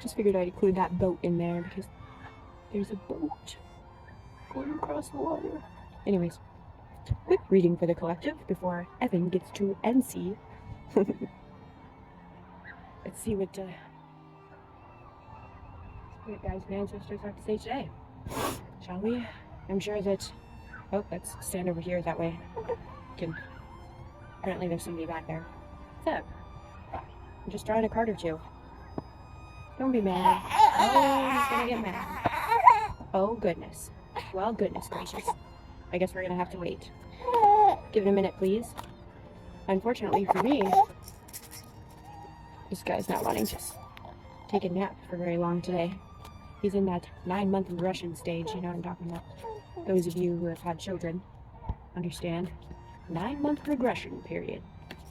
Just figured I'd include that boat in there because there's a boat going across the water. Anyways, quick reading for the collective before Evan gets to NC. Let's see what guys and ancestors have to say today. Shall we? I'm sure that... Oh, let's stand over here that way. Apparently there's somebody back there. What's up? I'm just drawing a card or two. Don't be mad. Oh, he's gonna get mad. Oh, goodness. Well, goodness gracious. I guess we're gonna have to wait. Give it a minute, please. Unfortunately for me, this guy's not wanting to take a nap for very long today. He's in that 9-month regression stage, you know what I'm talking about. Those of you who have had children understand. 9-month regression period.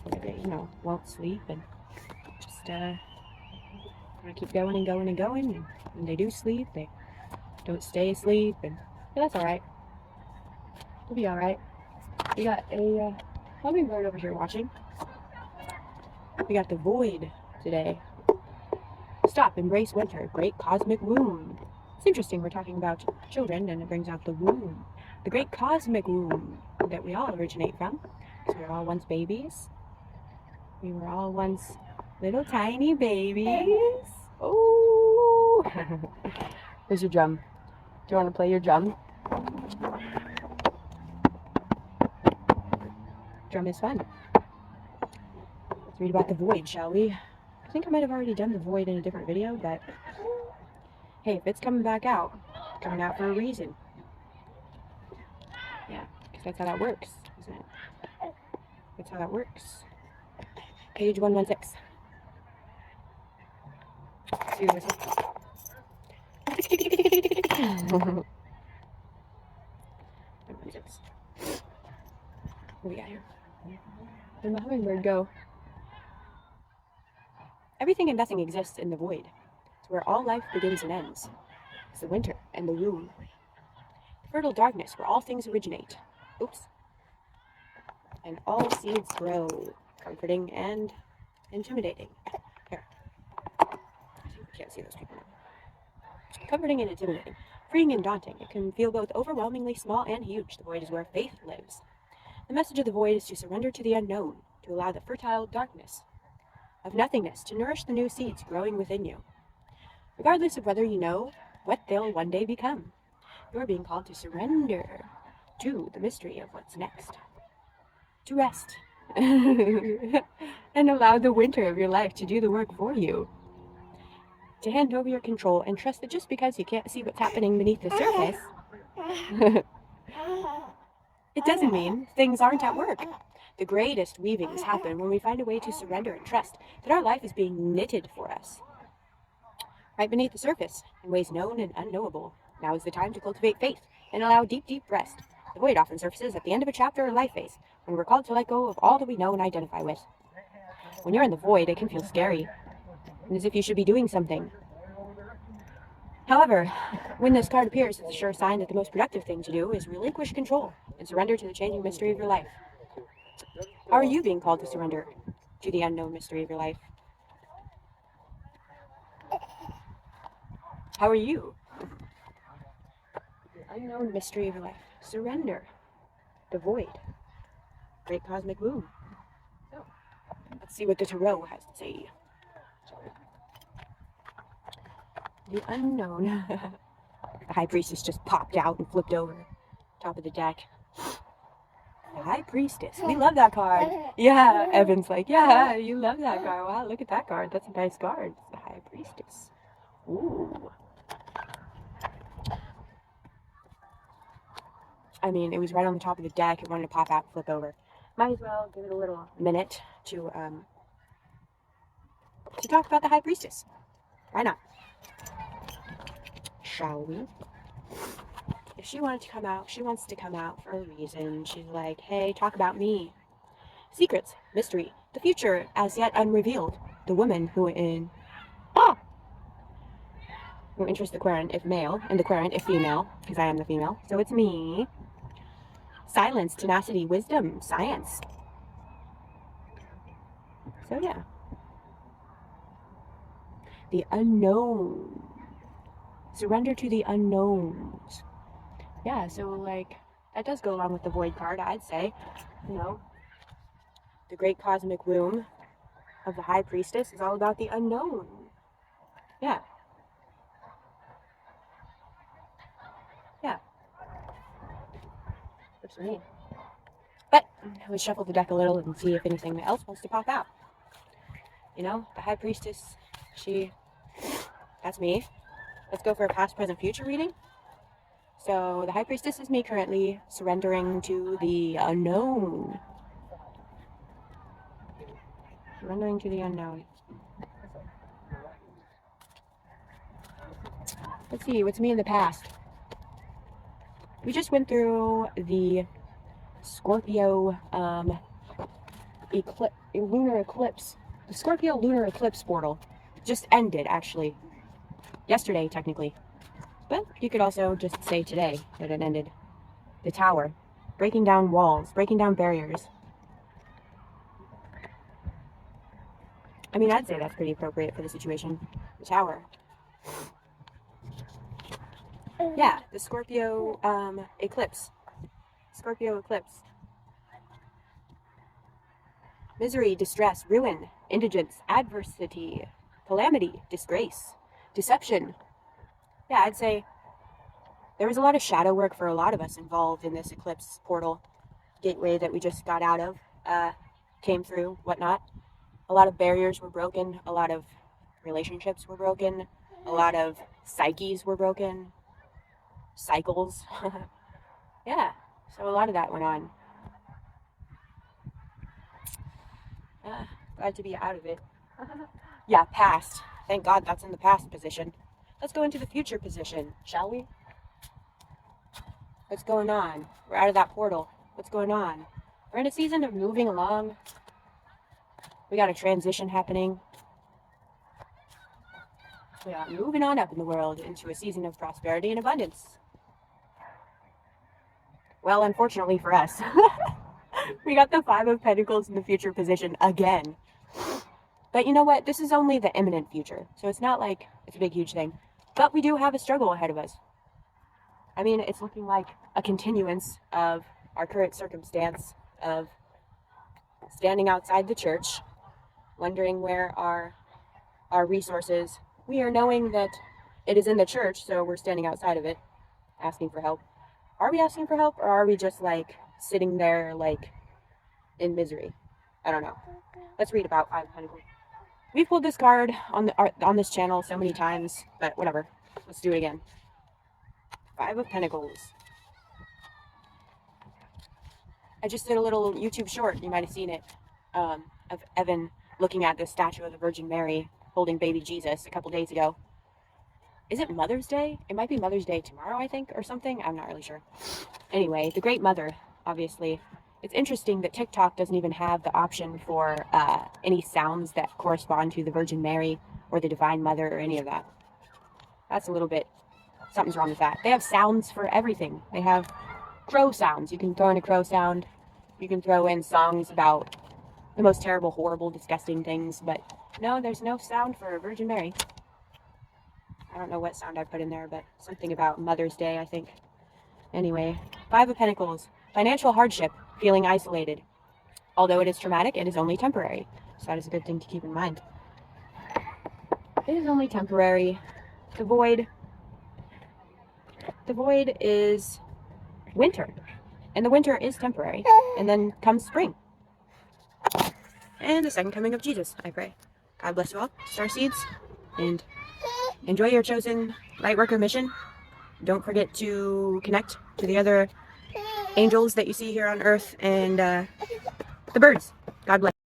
Where they, won't sleep and just want to keep going and going and going. And when they do sleep, they don't stay asleep. But that's alright. We'll be alright. We got a hummingbird over here watching. We got the void today. Stop, embrace winter, great cosmic womb. It's interesting, we're talking about children, and it brings out the womb. The great cosmic womb that we all originate from. Because we were all once babies. We were all once little tiny babies. Oh! Here's your drum. Do you want to play your drum? Drum is fun. Let's read about the void, shall we? I think I might have already done the void in a different video, but hey, if it's coming back out, it's coming out for a reason. Yeah, because that's how that works, isn't it? That's how that works. Page 116. See this one? What do we got here? Where'd the hummingbird go? Everything and nothing exists in the void. It's where all life begins and ends. It's the winter and the womb. The fertile darkness where all things originate. Oops. And all seeds grow. Comforting and intimidating. Here. I can't see those people now. Comforting and intimidating. Freeing and daunting. It can feel both overwhelmingly small and huge. The void is where faith lives. The message of the void is to surrender to the unknown, to allow the fertile darkness of nothingness to nourish the new seeds growing within you. Regardless of whether you know what they'll one day become, you're being called to surrender to the mystery of what's next. To rest. And allow the winter of your life to do the work for you. To hand over your control and trust that just because you can't see what's happening beneath the surface, it doesn't mean things aren't at work. The greatest weavings happen when we find a way to surrender and trust that our life is being knitted for us. Right beneath the surface, in ways known and unknowable, now is the time to cultivate faith and allow deep, deep rest. The void often surfaces at the end of a chapter or life phase, when we're called to let go of all that we know and identify with. When you're in the void, it can feel scary, and as if you should be doing something. However, when this card appears, it's a sure sign that the most productive thing to do is relinquish control and surrender to the changing mystery of your life. How are you being called to surrender to the unknown mystery of your life? How are you? The unknown mystery of your life. Surrender. The void. Great cosmic womb. So, let's see what the tarot has to say. The unknown. The high priestess just popped out and flipped over. Top of the deck. The high priestess. We love that card. Yeah, Evan's like, yeah, you love that card. Wow, look at that card. That's a nice card. It's the high priestess. Ooh. I mean, it was right on the top of the deck. It wanted to pop out and flip over. Might as well give it a little minute to talk about the high priestess. Why not? Shall we? If she wanted to come out, she wants to come out for a reason. She's like, hey, talk about me. Secrets, mystery, the future as yet unrevealed. The woman who interests the querent if male, and the querent if female, because I am the female. So it's me. Silence, tenacity, wisdom, science. So yeah. The unknown. Surrender to the unknowns. Yeah, so like that does go along with the void card, I'd say. You know, the great cosmic womb of the high priestess is all about the unknown. Yeah. Yeah. That's what I mean. But let's shuffle the deck a little and see if anything else wants to pop out. You know, the high priestess, that's me. Let's go for a past, present, future reading. So the high priestess is me currently surrendering to the unknown. Surrendering to the unknown. Let's see, what's me in the past? We just went through the Scorpio lunar eclipse. The Scorpio lunar eclipse portal just ended, actually. Yesterday, technically. But you could also just say today that it ended. The Tower. Breaking down walls, breaking down barriers. I mean, I'd say that's pretty appropriate for the situation. The Tower. Yeah, the Scorpio eclipse. Scorpio eclipse. Misery, distress, ruin, indigence, adversity, calamity, disgrace, deception. Yeah, I'd say there was a lot of shadow work for a lot of us involved in this eclipse portal gateway that we just got out of, came through, whatnot. A lot of barriers were broken, a lot of relationships were broken, a lot of psyches were broken, cycles. Yeah, so a lot of that went on. Glad to be out of it. Yeah, past. Thank God that's in the past position. Let's go into the future position, shall we? What's going on? We're out of that portal. What's going on? We're in a season of moving along. We got a transition happening. We are moving on up in the world into a season of prosperity and abundance. Well, unfortunately for us, we got the Five of Pentacles in the future position again. But you know what? This is only the imminent future. So it's not like it's a big, huge thing. But we do have a struggle ahead of us. I mean, it's looking like a continuance of our current circumstance of standing outside the church, wondering where our resources. We are knowing that it is in the church, so we're standing outside of it, asking for help. Are we asking for help, or are we just like sitting there like in misery? I don't know. Let's read about Five of Pentacles. We've pulled this card on this channel so many times, but whatever. Let's do it again. Five of Pentacles. I just did a little YouTube short, you might have seen it, of Evan looking at the statue of the Virgin Mary holding baby Jesus a couple days ago. Is it Mother's Day? It might be Mother's Day tomorrow, I think, or something. I'm not really sure. Anyway, the Great Mother, obviously. It's interesting that TikTok doesn't even have the option for any sounds that correspond to the Virgin Mary or the Divine Mother or any of that. That's a little bit, something's wrong with that. They have sounds for everything. They have crow sounds. You can throw in a crow sound. You can throw in songs about the most terrible, horrible, disgusting things. But no, there's no sound for Virgin Mary. I don't know what sound I put in there, but something about Mother's Day, I think. Anyway, Five of Pentacles. Financial hardship. Feeling isolated. Although it is traumatic, it is only temporary. So that is a good thing to keep in mind. It is only temporary. The Void. The Void is winter. And the winter is temporary. And then comes spring. And the second coming of Jesus, I pray. God bless you all, starseeds. And enjoy your chosen lightworker mission. Don't forget to connect to the other angels that you see here on Earth and the birds. God bless.